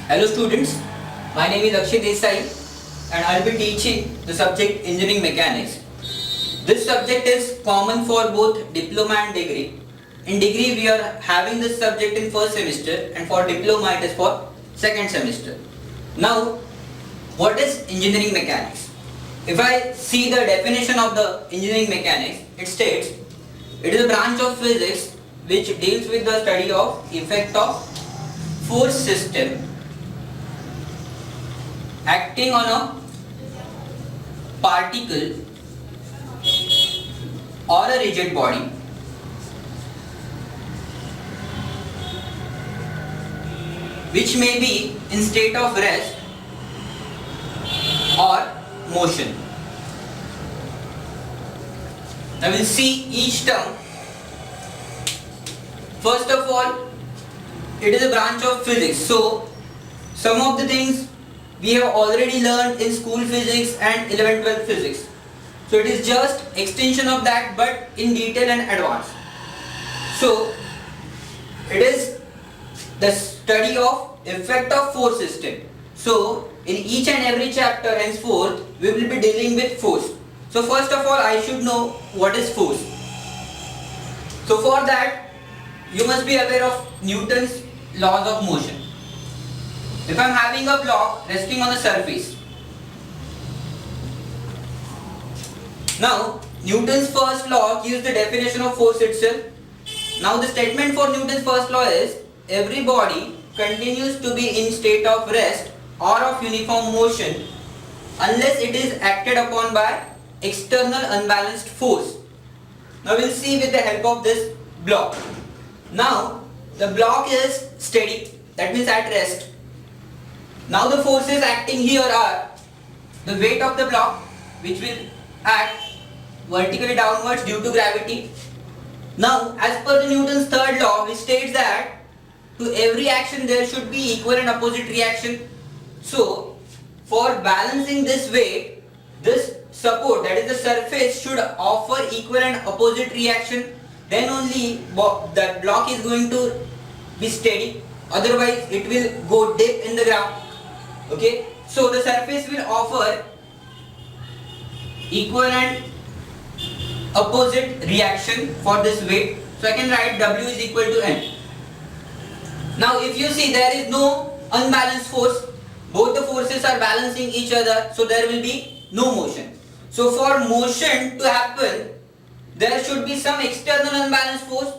Hello students, my name is Akshay Desai and I will be teaching the subject Engineering Mechanics. This subject is common for both diploma and degree. In degree we are having this subject in first semester and for diploma it is for second semester. Now what is Engineering Mechanics? If I see the definition of the Engineering Mechanics, it states it is a branch of physics which deals with the study of effect of force system acting on a particle or a rigid body which may be in state of rest or motion. Now we will see each term. First of all, it is a branch of physics. So some of the things we have already learned in school physics and 11th 12th physics. So it is just extension of that but in detail and advanced. So it is the study of effect of force system. So in each and every chapter henceforth we will be dealing with force. So first of all I should know what is force. So for that you must be aware of Newton's laws of motion. If I am having a block resting on the surface, now Newton's first law gives the definition of force itself. Now the statement for Newton's first law is every body continues to be in state of rest or of uniform motion unless it is acted upon by external unbalanced force. Now we will see with the help of this block. Now the block is steady, that means at rest. Now the forces acting here are the weight of the block which will act vertically downwards due to gravity. Now as per the Newton's third law which states that to every action there should be equal and opposite reaction. So for balancing this weight, this support, that is the surface, should offer equal and opposite reaction. Then only the block is going to be steady, otherwise it will go deep in the ground. Okay, so the surface will offer equal and opposite reaction for this weight. So I can write W is equal to N. Now if you see, there is no unbalanced force, both the forces are balancing each other, so there will be no motion. So for motion to happen, there should be some external unbalanced force.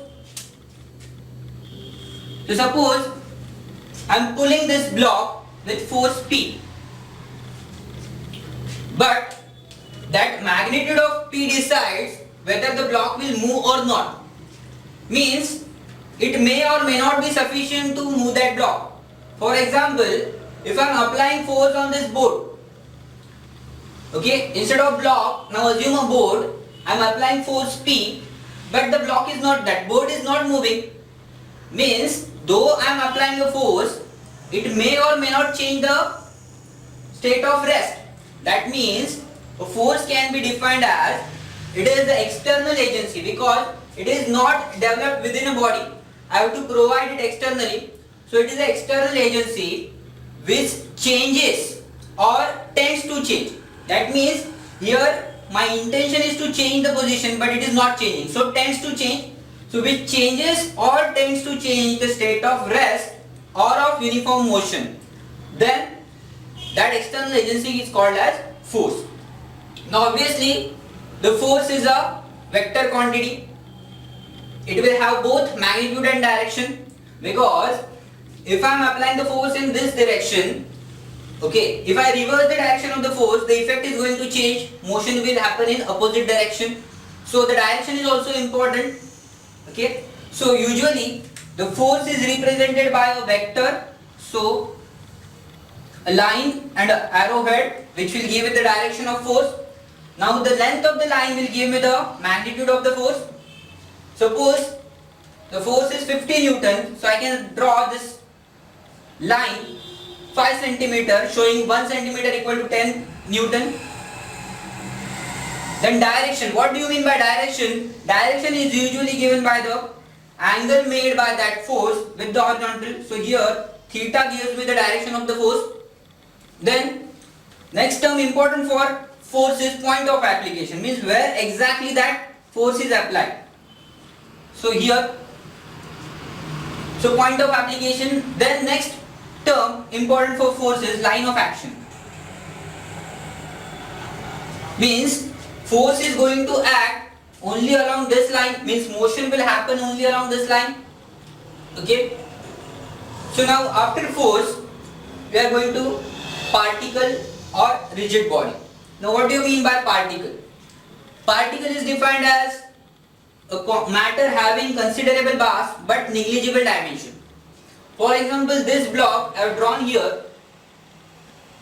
So suppose I am pulling this block with force P, but that magnitude of P decides whether the block will move or not. Means it may or may not be sufficient to move that block. For example, if I am applying force on this board, okay, instead of block, now assume a board, I am applying force P, but the block is not, that board is not moving. Means though I am applying a force, it may or may not change the state of rest. That means a force can be defined as it is the external agency because it is not developed within a body. I have to provide it externally. So it is the external agency which changes or tends to change. That means here my intention is to change the position but it is not changing. So tends to change. So which changes or tends to change the state of rest or of uniform motion. Then that external agency is called as force. Now obviously the force is a vector quantity. It will have both magnitude and direction, because if I am applying the force in this direction, okay, if I reverse the direction of the force, the effect is going to change, motion will happen in opposite direction. So the direction is also important. Okay, so usually the force is represented by a vector, so a line and an arrowhead which will give it the direction of force. Now the length of the line will give me the magnitude of the force. Suppose the force is 50 Newton, so I can draw this line 5 centimeter showing 1 centimeter equal to 10 Newton. Then direction. What do you mean by direction? Direction is usually given by the angle made by that force with the horizontal. So here theta gives me the direction of the force. Then next term important for force is point of application, means where exactly that force is applied. So here, so point of application. Then next term important for force is line of action, means force is going to act only along this line, means motion will happen only along this line. Okay. So now after force we are going to particle or rigid body. Now what do you mean by particle? Particle is defined as a matter having considerable mass but negligible dimension. For example, this block I have drawn here,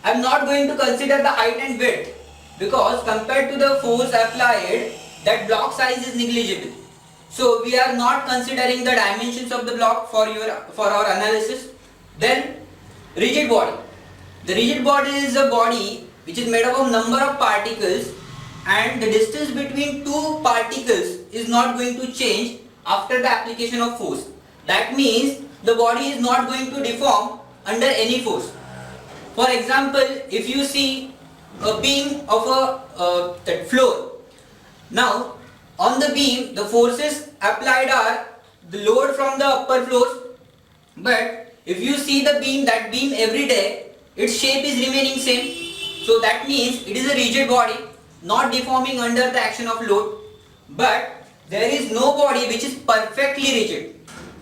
I am not going to consider the height and width because compared to the force applied, that block size is negligible. So we are not considering the dimensions of the block for our analysis. Then rigid body. The rigid body is a body which is made up of number of particles, and the distance between two particles is not going to change after the application of force. That means the body is not going to deform under any force. For example, if you see a beam of a floor, now on the beam the forces applied are the load from the upper floors, but if you see the beam, that beam every day, its shape is remaining same. So that means it is a rigid body, not deforming under the action of load. But there is no body which is perfectly rigid.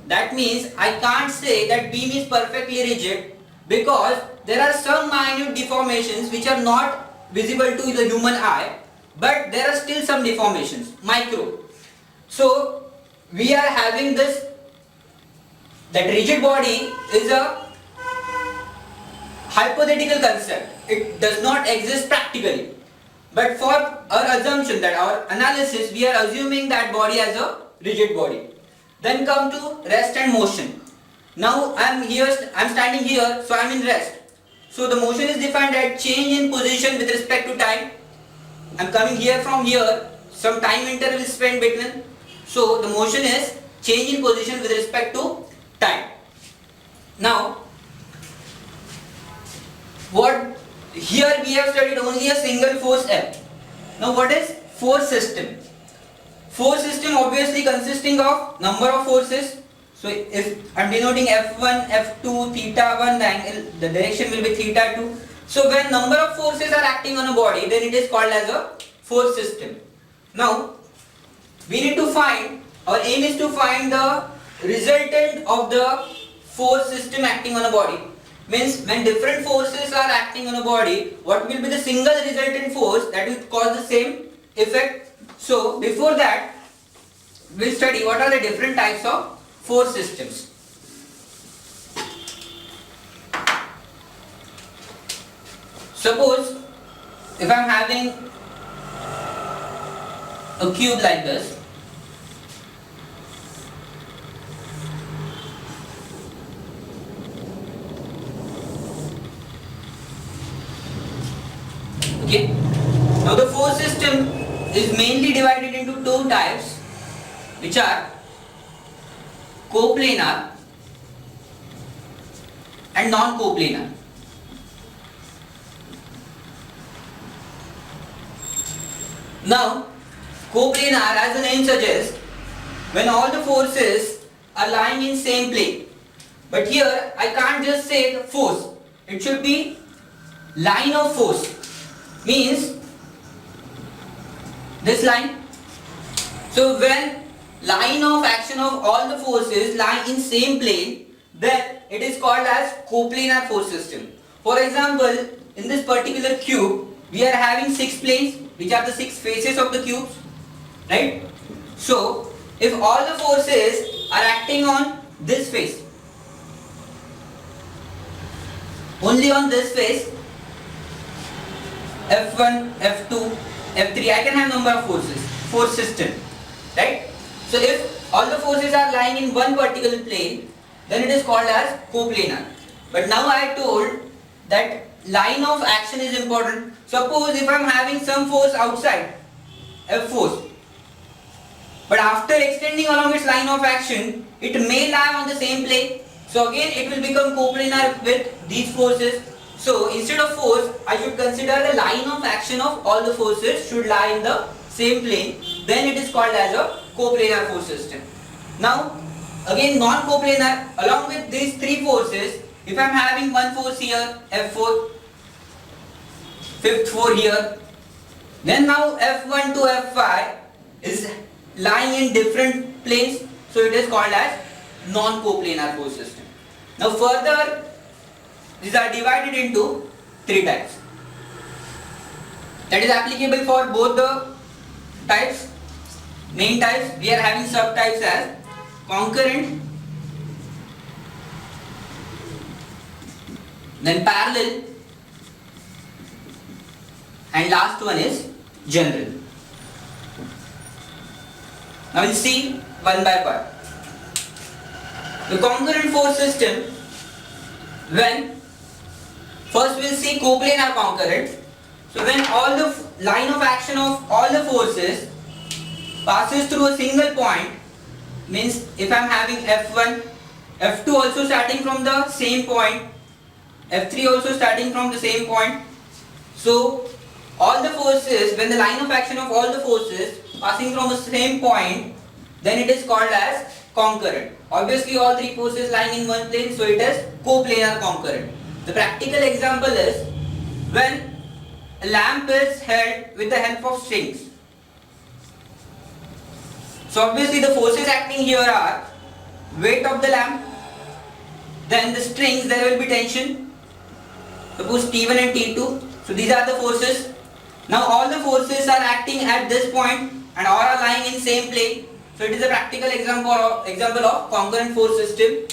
That means I can't say that beam is perfectly rigid because there are some minute deformations which are not visible to the human eye, but there are still some deformations, micro. So we are having this, that rigid body is a hypothetical concept. It does not exist practically. But for our assumption, that our analysis, we are assuming that body as a rigid body. Then come to rest and motion. Now I am standing here, so I am in rest. So the motion is defined as change in position with respect to time. I am coming here from here, some time interval is spent between. So the motion is change in position with respect to time. Now here we have studied only a single force F. Now what is force system? Force system obviously consisting of number of forces. So if I am denoting F1, F2, theta 1, the angle, the direction will be theta 2. So when number of forces are acting on a body, then it is called as a force system. Now we need to find, our aim is to find the resultant of the force system acting on a body. Means when different forces are acting on a body, what will be the single resultant force that will cause the same effect. So before that, we will study what are the different types of force systems. Suppose if I am having a cube like this, okay. Now the force system is mainly divided into two types, which are coplanar and non-coplanar. Now coplanar, as the name suggests, when all the forces are lying in same plane. But here I can't just say the force, it should be line of force, means this line. So when line of action of all the forces lie in same plane, then it is called as coplanar force system. For example, in this particular cube, we are having 6 planes, which are the 6 faces of the cubes, right? So if all the forces are acting on this face, only on this face, F1, F2, F3, I can have number of forces, force system, right? So if all the forces are lying in one particular plane, then it is called as coplanar. But now I told that line of action is important. Suppose if I am having some force outside, F force, but after extending along its line of action, it may lie on the same plane. So again it will become coplanar with these forces. So instead of force, I should consider the line of action of all the forces should lie in the same plane. Then it is called as a coplanar force system. Now again non-coplanar, along with these three forces, if I am having one force here, F4, fifth force here, then now F1 to F5 is lying in different planes, so it is called as non-coplanar force system. Now further, these are divided into three types. That is applicable for both the types, main types. We are having subtypes as concurrent, then parallel, and last one is general. Now we'll see one by one. The concurrent force system, when first we'll see coplanar concurrent. So when all the line of action of all the forces passes through a single point, means if I am having F1, F2 also starting from the same point, F3 also starting from the same point. So all the forces, when the line of action of all the forces passing from the same point, then it is called as concurrent. Obviously all three forces lying in one plane, so it is coplanar concurrent. The practical example is when a lamp is held with the help of strings. So obviously the forces acting here are weight of the lamp, then the strings, there will be tension, suppose T1 and T2. So these are the forces. Now all the forces are acting at this point and all are lying in same plane. So it is a practical example of concurrent force system.